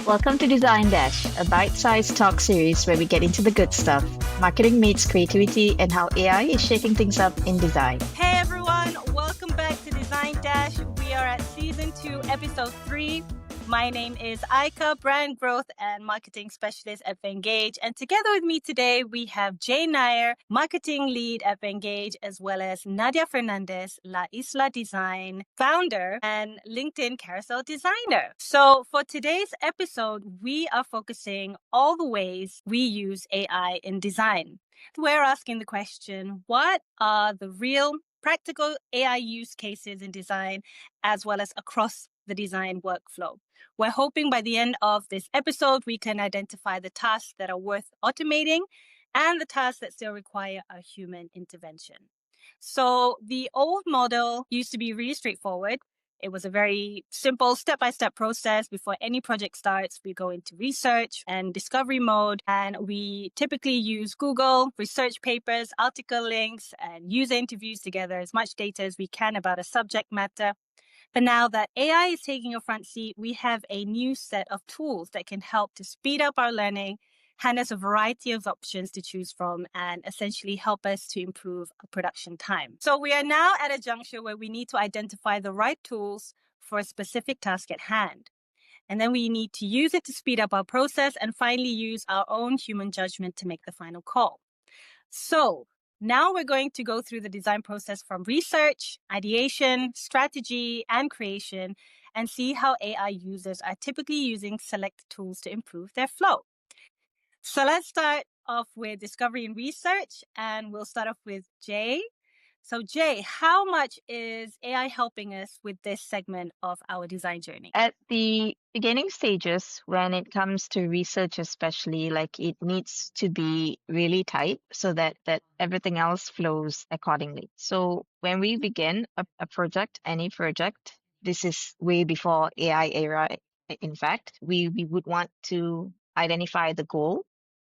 Welcome to Design Dash, a bite sized talk series where we get into the good stuff marketing meets creativity and how AI is shaking things up in design. Hey everyone, welcome back to Design Dash. We are at season 2, episode 3. My name is Aika, brand growth and marketing specialist at Venngage. And together with me today, we have Jay Nair, marketing lead at Venngage, as well as Nadia Fernandez, La Isla Design founder and LinkedIn carousel designer. So for today's episode, we are focusing all the ways we use AI in design. We're asking the question, what are the real practical AI use cases in design, as well as across the design workflow? We're hoping by the end of this episode, we can identify the tasks that are worth automating and the tasks that still require a human intervention. So the old model used to be really straightforward. It was a very simple step-by-step process. Before any project starts, we go into research and discovery mode, and we typically use Google, research papers, article links, and user interviews to gather as much data as we can about a subject matter. But now that AI is taking a front seat, we have a new set of tools that can help to speed up our learning, hand us a variety of options to choose from, and essentially help us to improve our production time. So we are now at a juncture where we need to identify the right tools for a specific task at hand. And then we need to use it to speed up our process and finally use our own human judgment to make the final call. So now we're going to go through the design process from research, ideation, strategy, and creation, and see how AI users are typically using select tools to improve their flow. So let's start off with discovery and research, and we'll start off with Jay. So Jay, how much is AI helping us with this segment of our design journey? At the beginning stages, when it comes to research, especially, like it needs to be really tight so that everything else flows accordingly. So when we begin a project, any project, this is way before AI era. In fact, we would want to identify the goal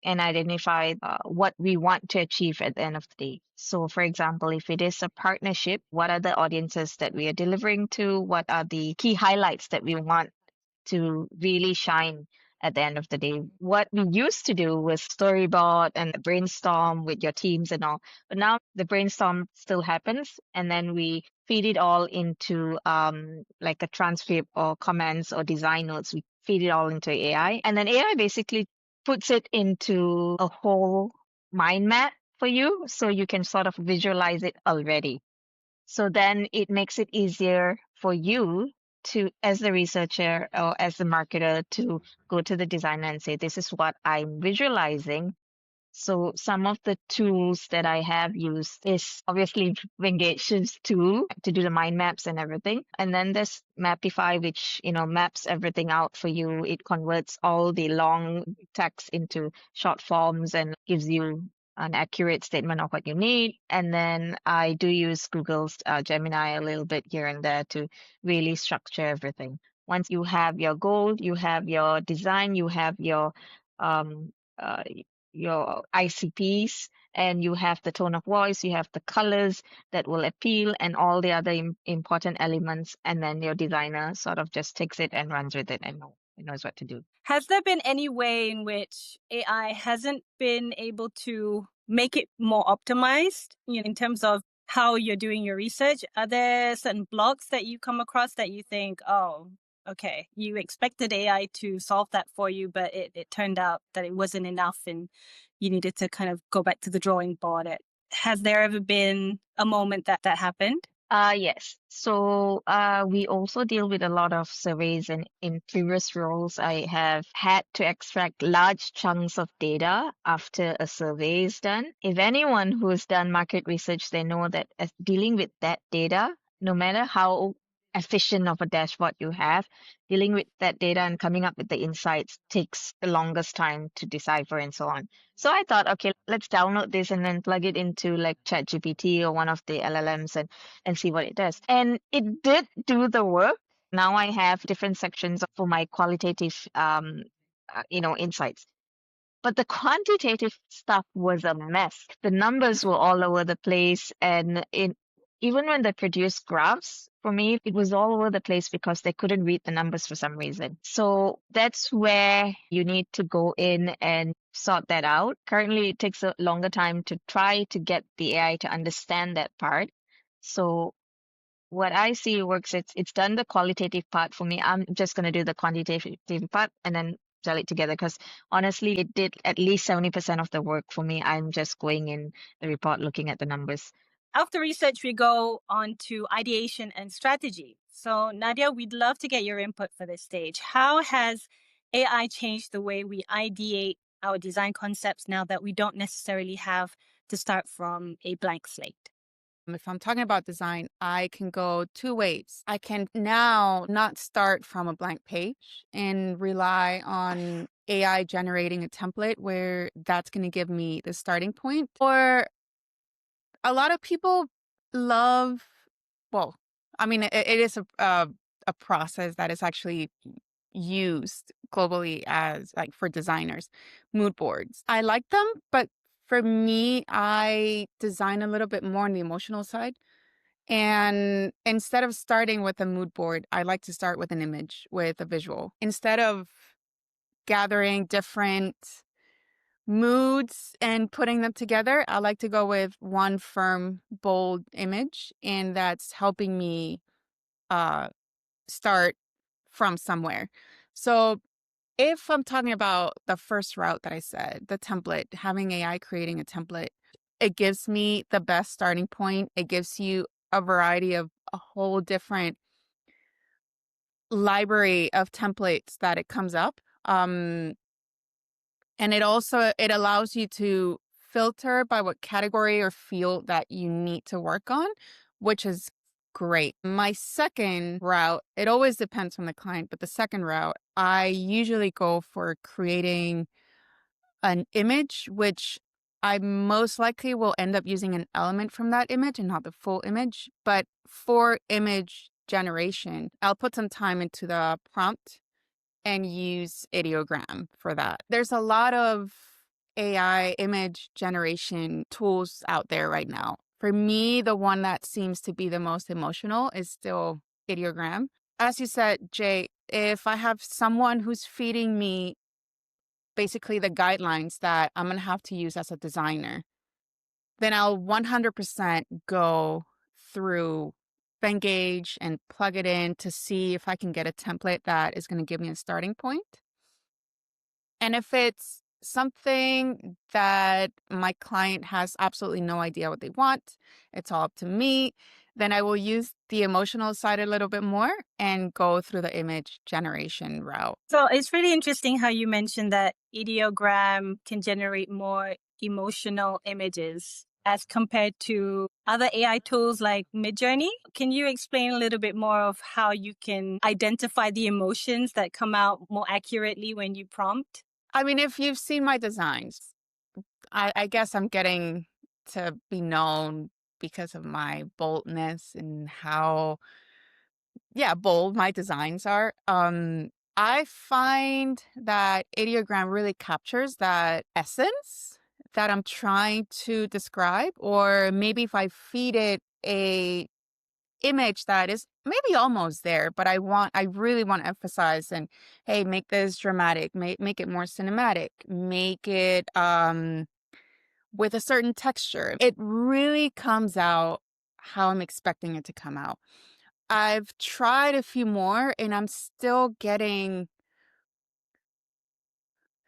and identify what we want to achieve at the end of the day. So, for example, if it is a partnership, what are the audiences that we are delivering to? What are the key highlights that we want to really shine at the end of the day? What we used to do was storyboard and brainstorm with your teams and all, but now the brainstorm still happens, and then we feed it all into like a transcript or comments or design notes. We feed it all into AI, and then AI basically puts it into a whole mind map for you so you can sort of visualize it already. So then it makes it easier for you to, as the researcher or as the marketer, to go to the designer and say, this is what I'm visualizing. So some of the tools that I have used is obviously Vengage's tool to do the mind maps and everything. And then there's Mapify, which, maps everything out for you. It converts all the long text into short forms and gives you an accurate statement of what you need. And then I do use Google's Gemini a little bit here and there to really structure everything. Once you have your goal, you have your design, you have um, uh, your ICPs, and you have the tone of voice, you have the colors that will appeal, and all the other important elements. And then your designer sort of just takes it and runs with it and knows what to do. Has there been any way in which AI hasn't been able to make it more optimized, in terms of how you're doing your research? Are there certain blocks that you come across that you think, oh, okay, you expected AI to solve that for you, but it turned out that it wasn't enough and you needed to kind of go back to the drawing board? Has there ever been a moment that happened? Yes. So we also deal with a lot of surveys, and in previous roles, I have had to extract large chunks of data after a survey is done. If anyone who's done market research, they know that as dealing with that data, no matter how efficient of a dashboard you have, dealing with that data and coming up with the insights takes the longest time to decipher and so on. So I thought, okay, let's download this and then plug it into like ChatGPT or one of the LLMs and see what it does. And it did do the work. Now I have different sections for my qualitative, insights. But the quantitative stuff was a mess. The numbers were all over the place, and even when they produced graphs, for me, it was all over the place because they couldn't read the numbers for some reason. So that's where you need to go in and sort that out. Currently, it takes a longer time to try to get the AI to understand that part. So what I see works, it's done the qualitative part for me. I'm just going to do the quantitative part and then gel it together because honestly, it did at least 70% of the work for me. I'm just going in the report, looking at the numbers. After research, we go on to ideation and strategy. So, Nadia, we'd love to get your input for this stage. How has AI changed the way we ideate our design concepts now that we don't necessarily have to start from a blank slate? If I'm talking about design, I can go two ways. I can now not start from a blank page and rely on AI generating a template where that's going to give me the starting point. Or a lot of people love, well, I mean, it is a process that is actually used globally as like for designers, mood boards. I like them, but for me, I design a little bit more on the emotional side. And instead of starting with a mood board, I like to start with an image, with a visual. Instead of gathering different moods and putting them together, I like to go with one firm, bold image, and that's helping me uh, start from somewhere. So if I'm talking about the first route that I said, the template, having AI creating a template, it gives me the best starting point. It gives you a variety of a whole different library of templates that it comes up. And it allows you to filter by what category or field that you need to work on, which is great. My second route, it always depends on the client, but the second route, I usually go for creating an image, which I most likely will end up using an element from that image and not the full image. But for image generation, I'll put some time into the prompt and use ideogram for that. There's a lot of AI image generation tools out there right now. For me, the one that seems to be the most emotional is still ideogram. As you said, Jay, if I have someone who's feeding me basically the guidelines that I'm going to have to use as a designer, then I'll 100% go through Venngage and plug it in to see if I can get a template that is going to give me a starting point. And if it's something that my client has absolutely no idea what they want, it's all up to me, then I will use the emotional side a little bit more and go through the image generation route. So it's really interesting how you mentioned that ideogram can generate more emotional images as compared to other AI tools like Midjourney. Can you explain a little bit more of how you can identify the emotions that come out more accurately when you prompt? I mean, if you've seen my designs, I guess I'm getting to be known because of my boldness and how, bold my designs are. I find that ideogram really captures that essence that I'm trying to describe, or maybe if I feed it a image that is maybe almost there, but I really want to emphasize and, hey, make this dramatic, make it more cinematic, make it with a certain texture. It really comes out how I'm expecting it to come out. I've tried a few more and I'm still getting.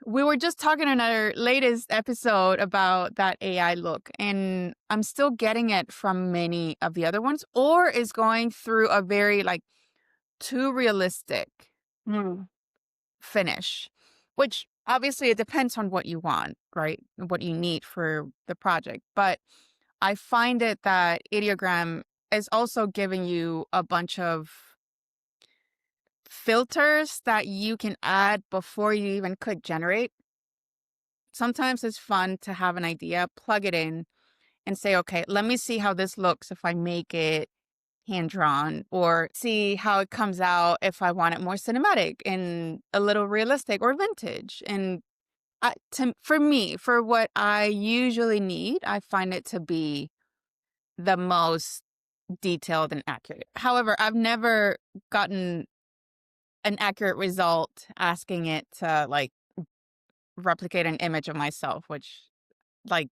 We were just talking in our latest episode about that AI look, and I'm still getting it from many of the other ones, or is going through a very like too realistic finish, which obviously it depends on what you want, right? What you need for the project. But I find it that ideogram is also giving you a bunch of filters that you can add before you even click generate. Sometimes it's fun to have an idea, plug it in, and say, okay, let me see how this looks if I make it hand drawn, or see how it comes out if I want it more cinematic and a little realistic or vintage. And for me, for what I usually need, I find it to be the most detailed and accurate. However, I've never gotten an accurate result asking it to like replicate an image of myself, which like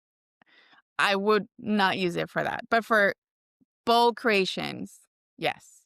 I would not use it for that. But for bold creations, yes.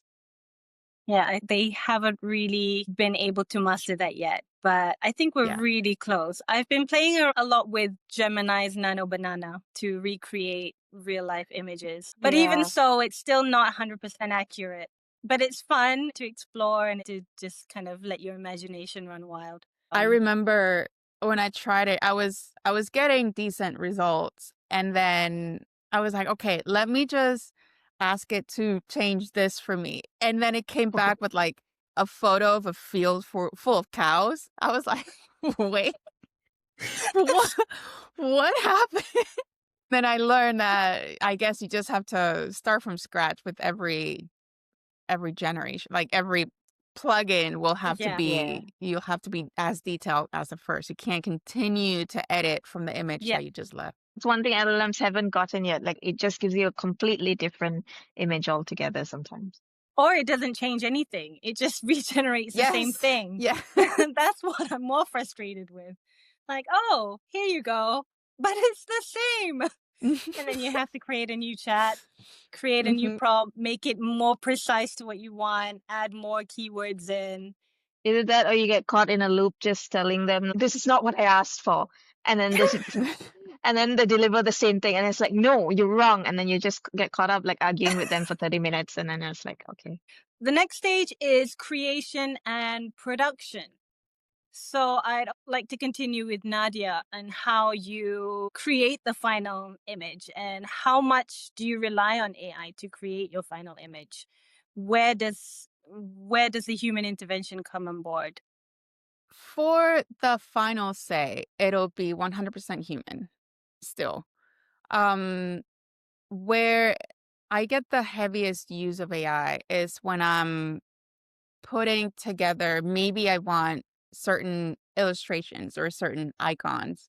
Yeah, they haven't really been able to master that yet, but I think we're Yeah. really close. I've been playing a lot with Gemini's Nano Banana to recreate real life images. But even so, it's still not 100% accurate. But it's fun to explore and to just kind of let your imagination run wild. I remember when I tried it, I was getting decent results, and then I was like, okay, let me just ask it to change this for me. And then it came back with like a photo of a field full of cows. I was like, wait, what what happened? Then I learned that I guess you just have to start from scratch with every generation. Like every plugin will have to Yeah. be you'll have to be as detailed as the first. You can't continue to edit from the image Yeah. that you just left. It's one thing LLMs haven't gotten yet. Like it just gives you a completely different image altogether sometimes. Or it doesn't change anything. It just regenerates the same Yes. thing. Yeah. That's what I'm more frustrated with. Like, oh, here you go. But it's the same. And then you have to create a new chat, create a new Mhm. prompt, make it more precise to what you want, add more keywords in. Either that or you get caught in a loop just telling them this is not what I asked for. And then this and then they deliver the same thing and it's like, no, you're wrong. And then you just get caught up like arguing with them for 30 minutes and then it's like, okay. The next stage is creation and production. So I'd like to continue with Nadia and how you create the final image and how much do you rely on AI to create your final image? Where does the human intervention come on board? For the final say, it'll be 100% human still. Um where I get the heaviest use of AI is when I'm putting together, maybe I want certain illustrations or certain icons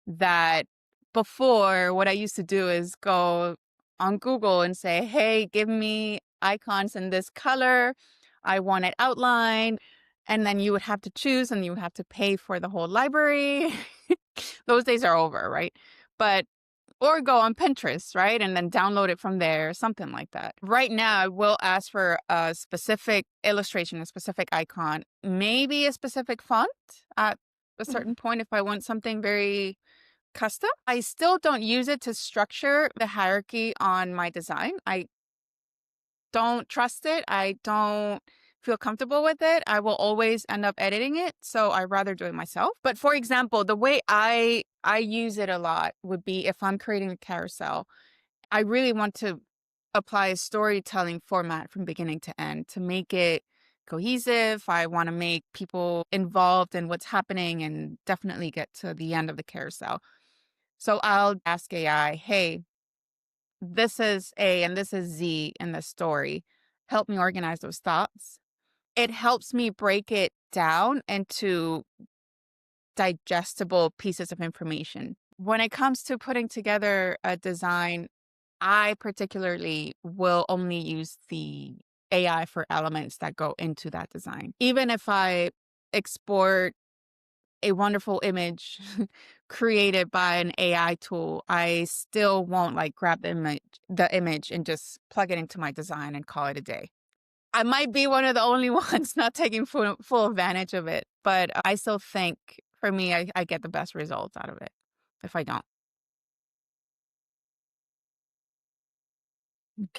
that before what I used to do is go on Google and say, hey, give me icons in this color. I want it outlined. And then you would have to choose and you would have to pay for the whole library. Those days are over, right? But or go on Pinterest, right? And then download it from there, something like that. Right now, I will ask for a specific illustration, a specific icon, maybe a specific font at a certain point if I want something very custom. I still don't use it to structure the hierarchy on my design. I don't trust it. I don't feel comfortable with it. I will always end up editing it, so I rather do it myself. But for example, the way I use it a lot would be if I'm creating a carousel. I really want to apply a storytelling format from beginning to end to make it cohesive. I want to make people involved in what's happening and definitely get to the end of the carousel. So I'll ask AI, hey, this is A and this is Z in the story. Help me organize those thoughts. It helps me break it down into digestible pieces of information. When it comes to putting together a design, I particularly will only use the AI for elements that go into that design. Even if I export a wonderful image created by an AI tool, I still won't like grab the image and just plug it into my design and call it a day. I might be one of the only ones not taking full advantage of it, but I still think for me, I get the best results out of it if I don't.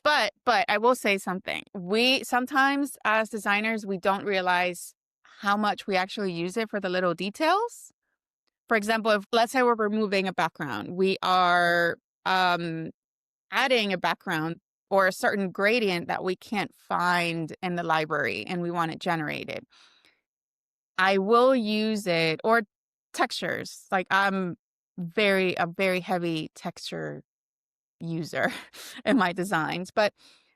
But I will say something. We sometimes as designers, we don't realize how much we actually use it for the little details. For example, if let's say we're removing a background, we are adding a background or a certain gradient that we can't find in the library and we want it generated. I will use it or textures. Like I'm a very heavy texture user in my designs, but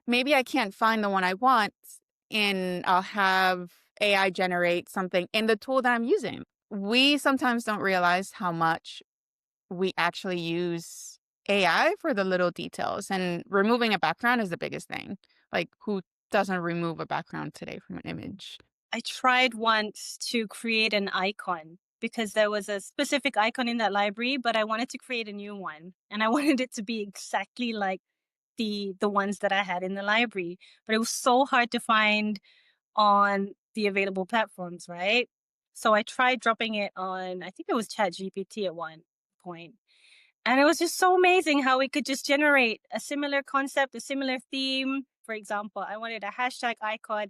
maybe I can't find the one I want and I'll have AI generate something in the tool that I'm using. We sometimes don't realize how much we actually use AI for the little details, and removing a background is the biggest thing. Like, who doesn't remove a background today from an image? I tried once to create an icon because there was a specific icon in that library, but I wanted to create a new one and I wanted it to be exactly like the ones that I had in the library. But it was so hard to find on the available platforms, right? So I tried dropping it on, I think it was ChatGPT at one point. And it was just so amazing how it could just generate a similar concept, a similar theme. For example, I wanted a hashtag icon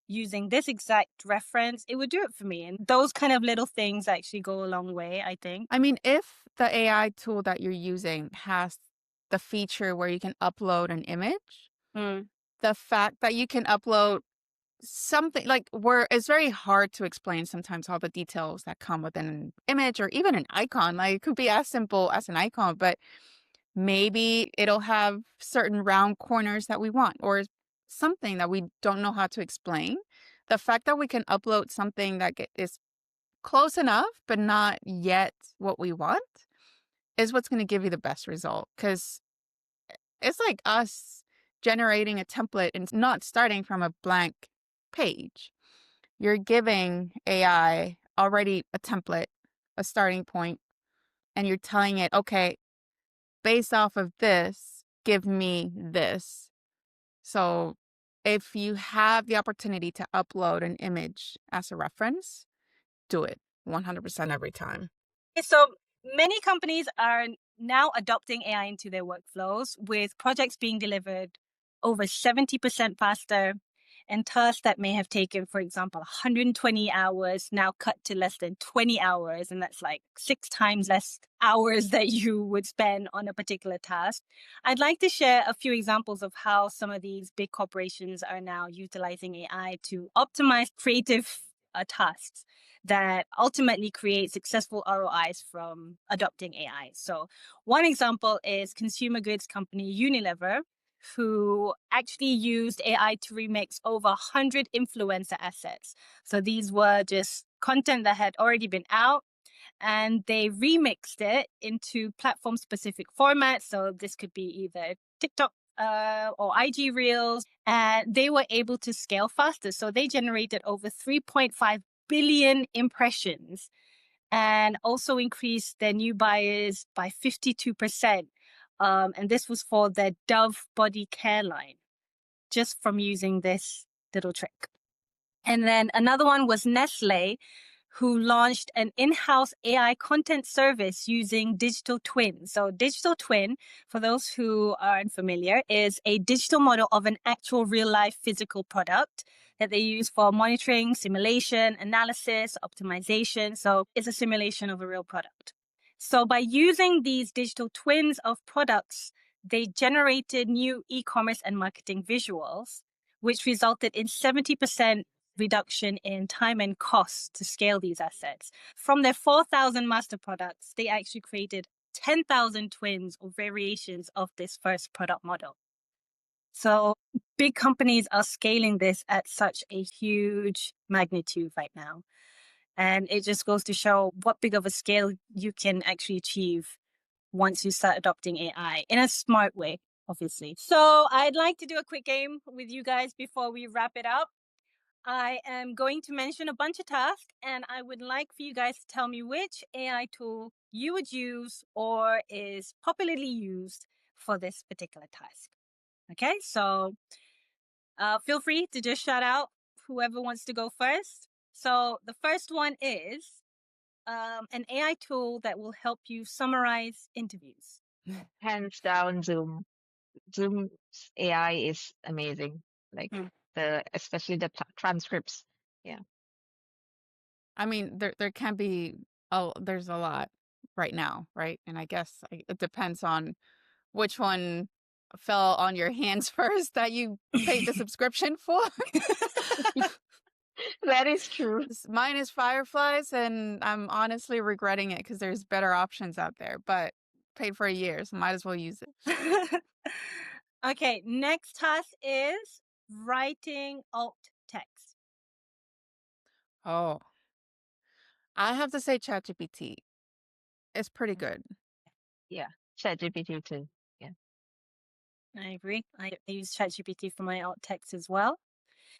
using this exact reference. It would do it for me. And those kind of little things actually go a long way, I think. I mean, if the AI tool that you're using has the feature where you can upload an image, Mm. the fact that you can upload something like where it's very hard to explain sometimes all the details that come with an image or even an icon. Like, it could be as simple as an icon, but maybe it'll have certain round corners that we want or something that we don't know how to explain. The fact that we can upload something that is close enough, but not yet what we want, is what's going to give you the best result. Because it's like us generating a template and not starting from a blank page. You're giving AI already a template, a starting point, and you're telling it, okay, based off of this, give me this. So if you have the opportunity to upload an image as a reference, do it 100% every time. So many companies are now adopting AI into their workflows, with projects being delivered over 70% faster and tasks that may have taken, for example, 120 hours now cut to less than 20 hours. And that's like 6 times less hours that you would spend on a particular task. I'd like to share a few examples of how some of these big corporations are now utilizing AI to optimize creative tasks that ultimately create successful ROIs from adopting AI. So one example is consumer goods company Unilever, who actually used AI to remix over 100 influencer assets. So these were just content that had already been out, and they remixed it into platform specific formats. So this could be either TikTok or IG Reels, and they were able to scale faster. So they generated over 3.5 billion impressions and also increased their new buyers by 52%. And this was for their Dove body care line, just from using this little trick. And then another one was Nestlé, who launched an in-house AI content service using digital twins. So digital twin, for those who aren't familiar, is a digital model of an actual real-life physical product that they use for monitoring, simulation, analysis, optimization. So it's a simulation of a real product. So by using these digital twins of products, they generated new e-commerce and marketing visuals, which resulted in 70% reduction in time and cost to scale these assets. From their 4,000 master products, they actually created 10,000 twins or variations of this first product model. So big companies are scaling this at such a huge magnitude right now. And it just goes to show what big of a scale you can actually achieve once you start adopting AI in a smart way, obviously. So I'd like to do a quick game with you guys before we wrap it up. I am going to mention a bunch of tasks, and I would like for you guys to tell me which AI tool you would use or is popularly used for this particular task. Okay, so feel free to just shout out whoever wants to go first. So the first one is an AI tool that will help you summarize interviews. Hands down, Zoom. Zoom's AI is amazing. Like Hmm. especially the transcripts. Yeah. I mean, there can be there's a lot right now, right? And I guess it depends on which one fell on your hands first that you paid the subscription for. That is true. Mine is Fireflies, and I'm honestly regretting it because there's better options out there, but paid for a year, so might as well use it. Okay, next task is writing alt text. Oh, I have to say ChatGPT is pretty good. Yeah. ChatGPT too. Yeah. I agree. I use ChatGPT for my alt text as well.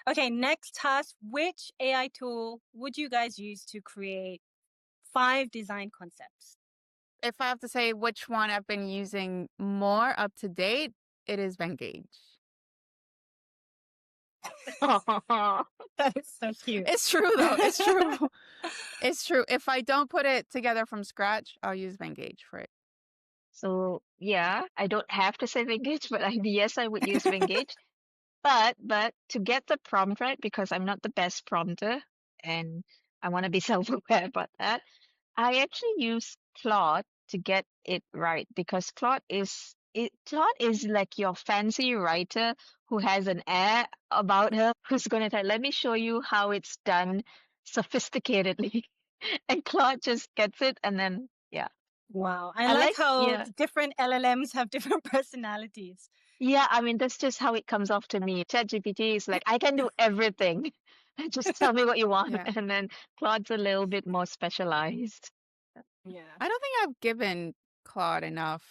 Okay, next task. Which AI tool would you guys use to create 5 design concepts? If I have to say which one I've been using more up to date, it is Venngage. That is so cute. It's true though. It's true. It's true. If I don't put it together from scratch, I'll use Venngage for it. So yeah, I don't have to say Venngage, but yes, I would use Venngage. But to get the prompt right, because I'm not the best prompter and I want to be self-aware about that, I actually use Claude to get it right because Claude is like your fancy writer who has an air about her who's going to tell, let me show you how it's done sophisticatedly. And Claude just gets it and then yeah. Wow. I I like like how yeah. different LLMs have different personalities. Yeah, I mean that's just how it comes off to me. ChatGPT is like I can do everything. Just tell me what you want. Yeah. And then Claude's a little bit more specialized. Yeah. I don't think I've given Claude enough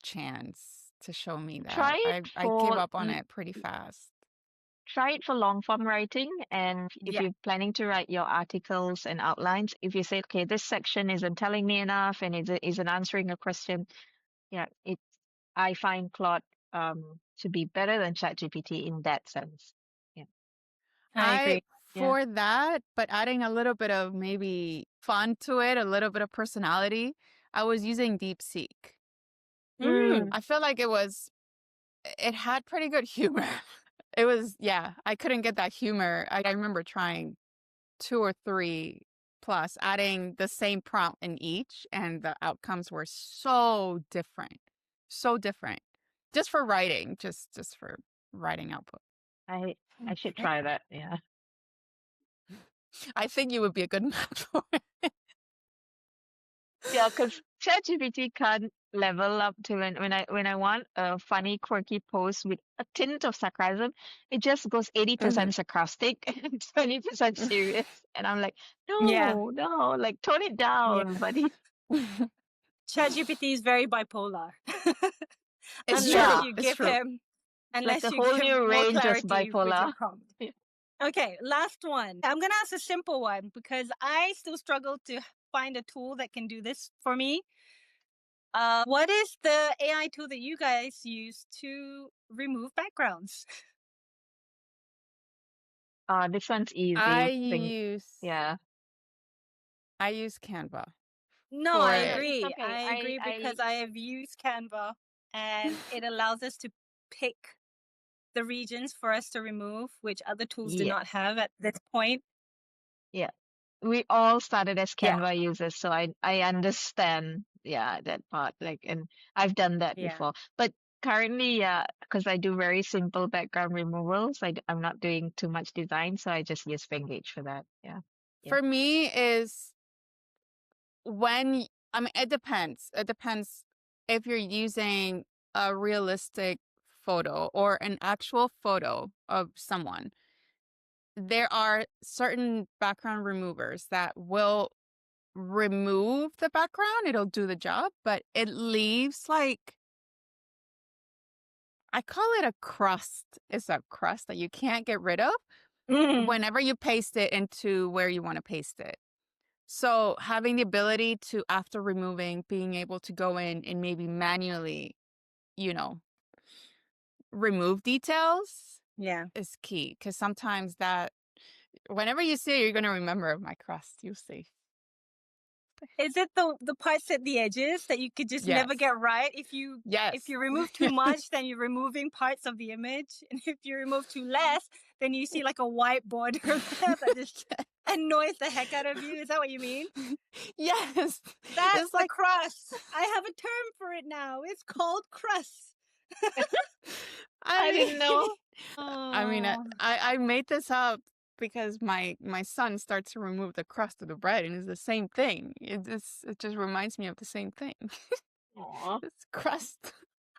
chance to show me Try that. it I gave for up on it pretty fast. try it for long form writing, and if Yeah. you're planning to write your articles and outlines, if you say, okay, this section isn't telling me enough and isn't answering a question, yeah, I find Claude to be better than ChatGPT in that sense. Yeah. I agree. Yeah. For that, but adding a little bit of maybe fun to it, a little bit of personality, I was using DeepSeek. Mm. I feel like it had pretty good humor. It was, yeah, I couldn't get that humor. I remember trying 2 or 3 plus, adding the same prompt in each, and the outcomes were so different. So different. Just for writing, just for writing output. I should Okay. try that. Yeah. I think you would be a good match for it. Yeah, because ChatGPT can't level up to when I want a funny, quirky post with a tint of sarcasm, it just goes 80% sarcastic and 20% serious. And I'm like, Yeah. no, like tone it Yeah. down, buddy. ChatGPT is very bipolar. It's Yeah. true. It's true. It's like Unless a you whole give new more range of clarity with your bipolar. prompt. Yeah. Okay, last one. I'm going to ask a simple one because I still struggle to find a tool that can do this for me. What is the AI tool that you guys use to remove backgrounds? This one's easy. I Yeah. use Canva No, for I Yeah, it. it's agree. okay. I agree because I have used Canva and it allows us to pick the regions for us to remove, which other tools do Yeah. not have at this point. Yeah. We all started as Yeah. Canva users, so I understand, yeah, that part. Like, and I've done that Yeah. before. But currently, yeah, because I do very simple background removals, I'm not doing too much design, so I just use Venngage for that. Yeah. Yeah. For me is I mean, it depends. It depends if you're using a realistic photo or an actual photo of someone. There are certain background removers that will remove the background. It'll do the job, but it leaves like, I call it a crust. It's a crust that you can't get rid of whenever you paste it into where you want to paste it. So having the ability to, after removing, being able to go in and maybe manually, remove details Yeah. is key. Because sometimes whenever you see it, you're going to remember my crust. You'll see. Is it the parts at the edges that you could just never Yes. get right? If you Yes. remove too much, then you're removing parts of the image. And if you remove too less, then you see like a white border there that just annoys the heck out of you. Is that what you mean? Yes. That's It's the like, crust. I have a term for it now. It's called crust. I didn't know. I mean, I made this up because my son starts to remove the crust of the bread, and it's the same thing. It just reminds me of the same thing. Aw. It's crust.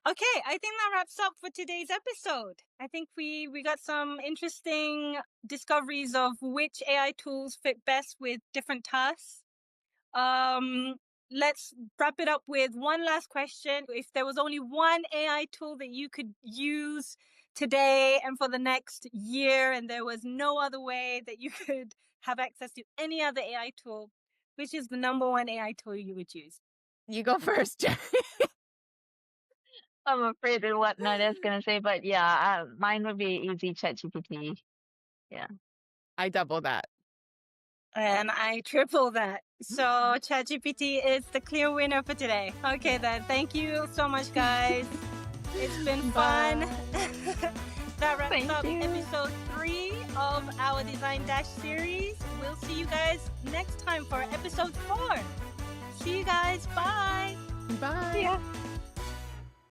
Okay, I think that wraps up for today's episode. I think we got some interesting discoveries of which AI tools fit best with different tasks. let's wrap it up with one last question. If there was only one AI tool that you could use today and for the next year, and there was no other way that you could have access to any other AI tool, which is the number one AI tool you would use? You go first, Jen. I'm afraid of what Nadia's gonna say, but yeah, mine would be easy ChatGPT. Yeah. I double that. And I triple that. So ChatGPT is the clear winner for today. Okay, then. Thank you so much, guys. It's been fun. That wraps Thank up you. episode 3 of our Design Dash series. We'll see you guys next time for episode 4. See you guys. Bye. Bye. Yeah.